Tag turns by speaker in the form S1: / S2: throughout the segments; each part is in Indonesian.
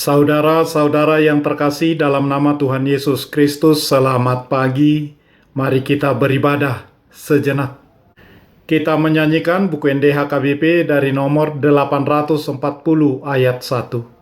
S1: Saudara-saudara yang terkasih dalam nama Tuhan Yesus Kristus, selamat pagi. Mari kita beribadah sejenak. Kita menyanyikan buku NDH KBP dari nomor 840 ayat 1.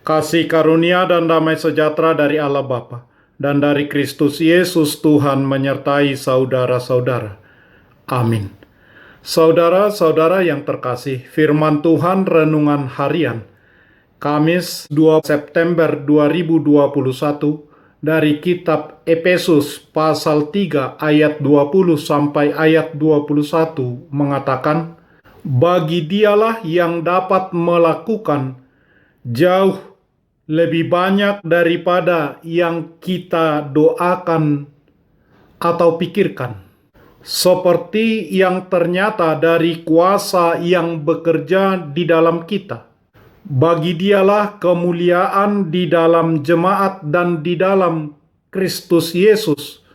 S1: Kasih karunia dan damai sejahtera dari Allah Bapa dan dari Kristus Yesus Tuhan menyertai saudara-saudara. Amin. Saudara-saudara yang terkasih, firman Tuhan renungan harian Kamis 2 September 2021 dari kitab Efesus pasal 3 ayat 20 sampai ayat 21 mengatakan, "Bagi Dialah yang dapat melakukan jauh lebih banyak daripada yang kita doakan atau pikirkan, seperti yang ternyata dari kuasa yang bekerja di dalam kita. Bagi Dialah kemuliaan di dalam jemaat dan di dalam Kristus Yesus,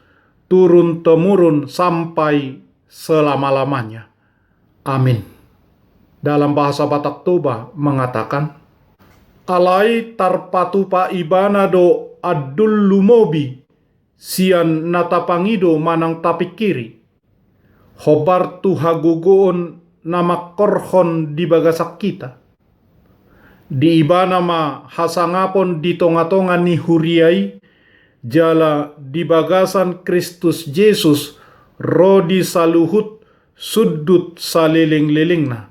S1: turun-temurun sampai selama-lamanya. Amin." Dalam bahasa Batak Toba mengatakan, "Alai tarpatupa ibana do adul lumobi, sian natapangido manang tapikiri. Hobar tuhagogoon nama korhon di bagasak kita. Di ibana ma hasangapon di tonga-tonga ni huriai, jala di bagasan Kristus Yesus, rodi saluhut sudut saliling-lilingna."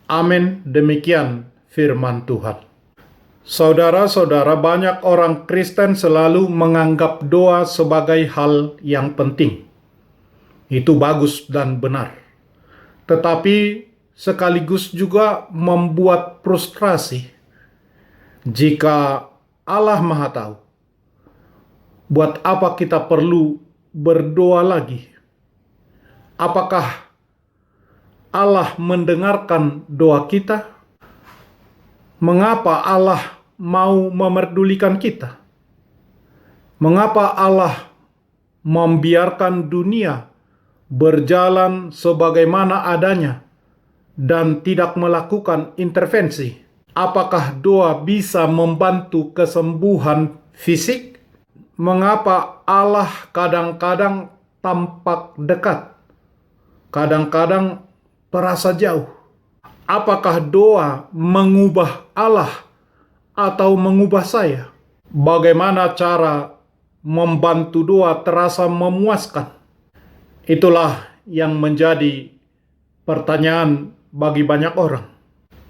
S1: Amin. Demikian firman Tuhan. Saudara-saudara, banyak orang Kristen selalu menganggap doa sebagai hal yang penting. Itu bagus dan benar. Tetapi sekaligus juga membuat frustrasi. Jika Allah Maha Tahu, buat apa kita perlu berdoa lagi? Apakah Allah mendengarkan doa kita? Mengapa Allah mau memerdulikan kita? Mengapa Allah membiarkan dunia berjalan sebagaimana adanya dan tidak melakukan intervensi? Apakah doa bisa membantu kesembuhan fisik? Mengapa Allah kadang-kadang tampak dekat, kadang-kadang terasa jauh? Apakah doa mengubah Allah atau mengubah saya? Bagaimana cara membantu doa terasa memuaskan? Itulah yang menjadi pertanyaan bagi banyak orang.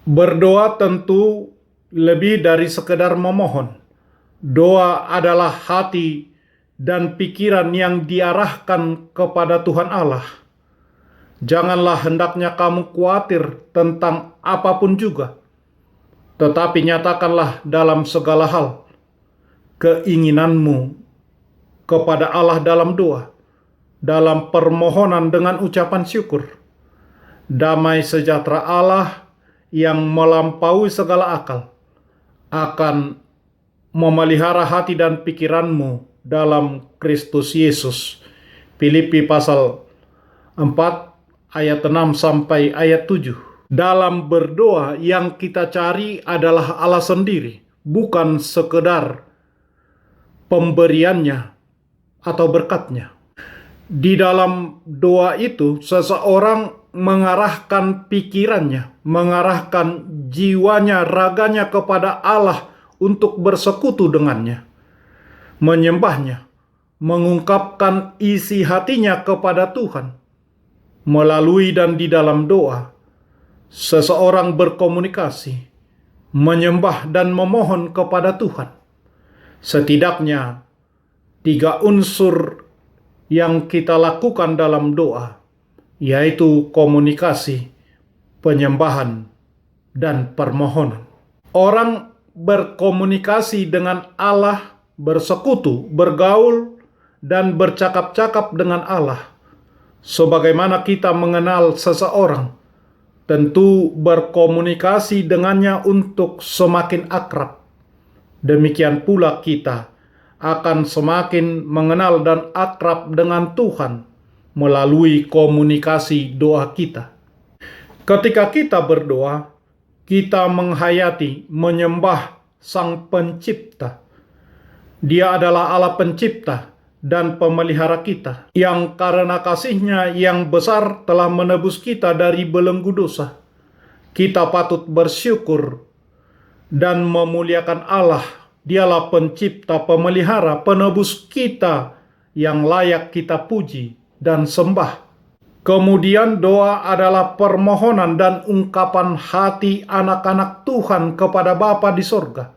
S1: Berdoa tentu lebih dari sekedar memohon. Doa adalah hati dan pikiran yang diarahkan kepada Tuhan Allah. Janganlah hendaknya kamu khawatir tentang apapun juga, tetapi nyatakanlah dalam segala hal keinginanmu kepada Allah dalam doa, dalam permohonan dengan ucapan syukur. Damai sejahtera Allah yang melampaui segala akal akan memelihara hati dan pikiranmu dalam Kristus Yesus. Filipi pasal 4 ayat 6 sampai ayat 7. Dalam berdoa yang kita cari adalah Allah sendiri, bukan sekedar pemberiannya atau berkatnya. Di dalam doa itu, seseorang mengarahkan pikirannya, mengarahkan jiwanya, raganya kepada Allah untuk bersekutu dengannya, menyembahnya, mengungkapkan isi hatinya kepada Tuhan. Melalui dan di dalam doa, seseorang berkomunikasi, menyembah dan memohon kepada Tuhan. Setidaknya 3 unsur yang kita lakukan dalam doa, yaitu komunikasi, penyembahan, dan permohonan. Orang berkomunikasi dengan Allah, bersekutu, bergaul, dan bercakap-cakap dengan Allah. Sebagaimana kita mengenal seseorang, tentu berkomunikasi dengannya untuk semakin akrab. Demikian pula kita akan semakin mengenal dan akrab dengan Tuhan melalui komunikasi doa kita. Ketika kita berdoa, kita menghayati, menyembah Sang Pencipta. Dia adalah Allah Pencipta dan pemelihara kita, yang karena kasih-Nya yang besar telah menebus kita dari belenggu dosa. Kita patut bersyukur dan memuliakan Allah. Dialah Pencipta, pemelihara, penebus kita yang layak kita puji dan sembah. Kemudian doa adalah permohonan dan ungkapan hati anak-anak Tuhan kepada Bapa di sorga.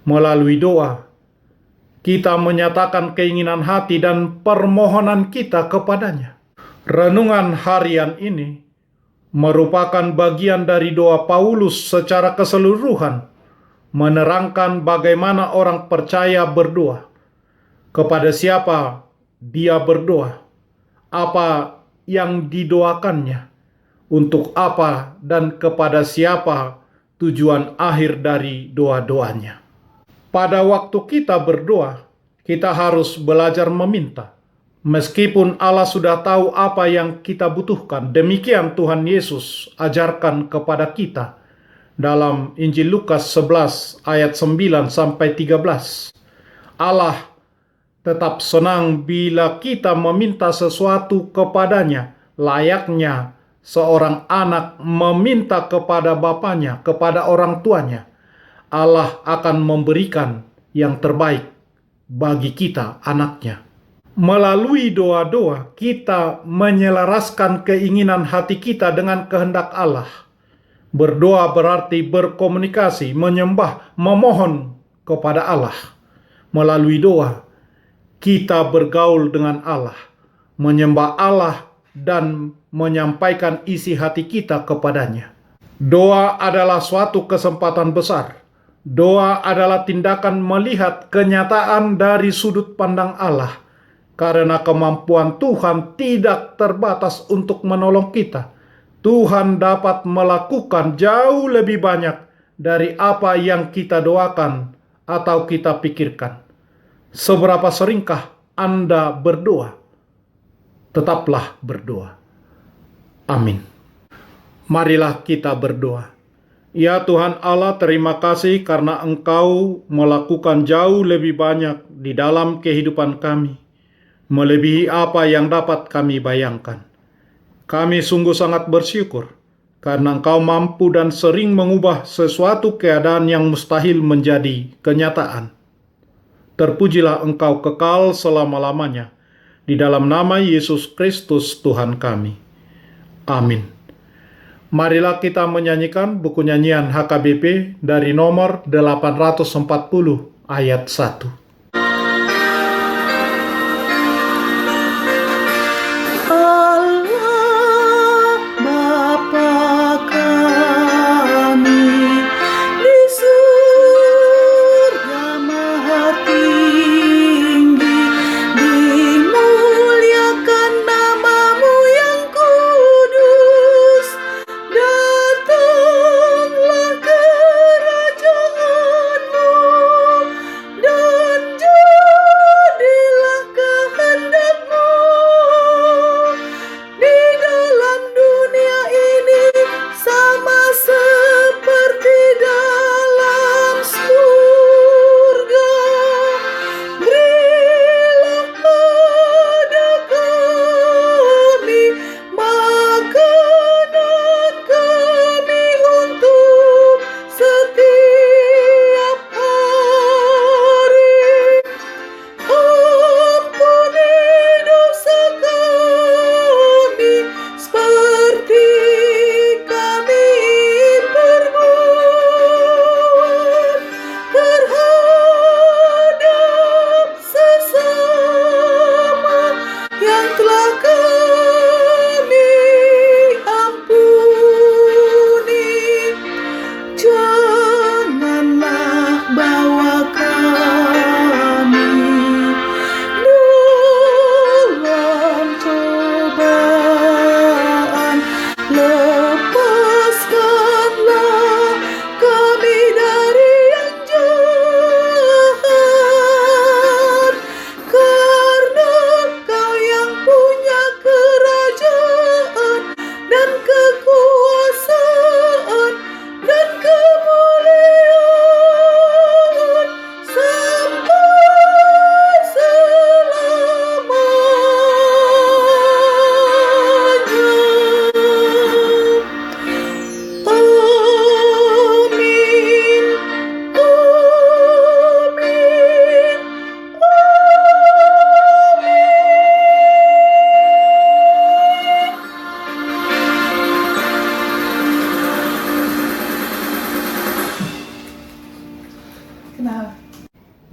S1: Melalui doa, kita menyatakan keinginan hati dan permohonan kita kepadanya. Renungan harian ini merupakan bagian dari doa Paulus secara keseluruhan, menerangkan bagaimana orang percaya berdoa, kepada siapa dia berdoa, apa yang didoakannya, untuk apa dan kepada siapa tujuan akhir dari doa-doanya. Pada waktu kita berdoa, kita harus belajar meminta. Meskipun Allah sudah tahu apa yang kita butuhkan, demikian Tuhan Yesus ajarkan kepada kita dalam Injil Lukas 11 ayat 9 sampai 13. Allah tetap senang bila kita meminta sesuatu kepadanya, layaknya seorang anak meminta kepada bapaknya, kepada orang tuanya. Allah akan memberikan yang terbaik bagi kita, anaknya. Melalui doa-doa, kita menyelaraskan keinginan hati kita dengan kehendak Allah. Berdoa berarti berkomunikasi, menyembah, memohon kepada Allah. Melalui doa, kita bergaul dengan Allah, menyembah Allah, dan menyampaikan isi hati kita kepadanya. Doa adalah suatu kesempatan besar. Doa adalah tindakan melihat kenyataan dari sudut pandang Allah, karena kemampuan Tuhan tidak terbatas untuk menolong kita. Tuhan dapat melakukan jauh lebih banyak dari apa yang kita doakan atau kita pikirkan. Seberapa seringkah Anda berdoa, tetaplah berdoa. Amin. Marilah kita berdoa. Ya Tuhan Allah, terima kasih karena Engkau melakukan jauh lebih banyak di dalam kehidupan kami, melebihi apa yang dapat kami bayangkan. Kami sungguh sangat bersyukur karena Engkau mampu dan sering mengubah sesuatu keadaan yang mustahil menjadi kenyataan. Terpujilah Engkau kekal selama-lamanya. Di dalam nama Yesus Kristus Tuhan kami. Amin. Marilah kita menyanyikan buku nyanyian HKBP dari nomor 840 ayat 1.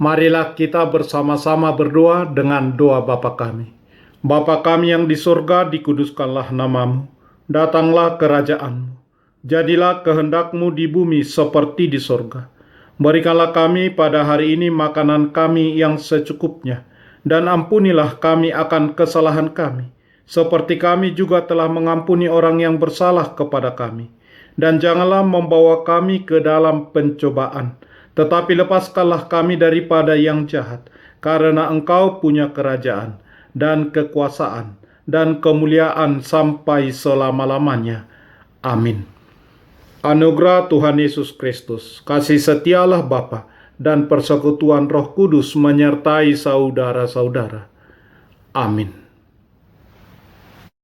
S1: Marilah kita bersama-sama berdoa dengan doa Bapa kami. Bapa kami yang di surga, dikuduskanlah namamu. Datanglah kerajaan-Mu. Jadilah kehendak-Mu di bumi seperti di surga. Berikanlah kami pada hari ini makanan kami yang secukupnya. Dan ampunilah kami akan kesalahan kami, seperti kami juga telah mengampuni orang yang bersalah kepada kami. Dan janganlah membawa kami ke dalam pencobaan, tetapi lepaskanlah kami daripada yang jahat, karena Engkau punya kerajaan, dan kekuasaan, dan kemuliaan sampai selama-lamanya. Amin. Anugerah Tuhan Yesus Kristus, kasih setialah Bapa, dan persekutuan Roh Kudus menyertai saudara-saudara. Amin.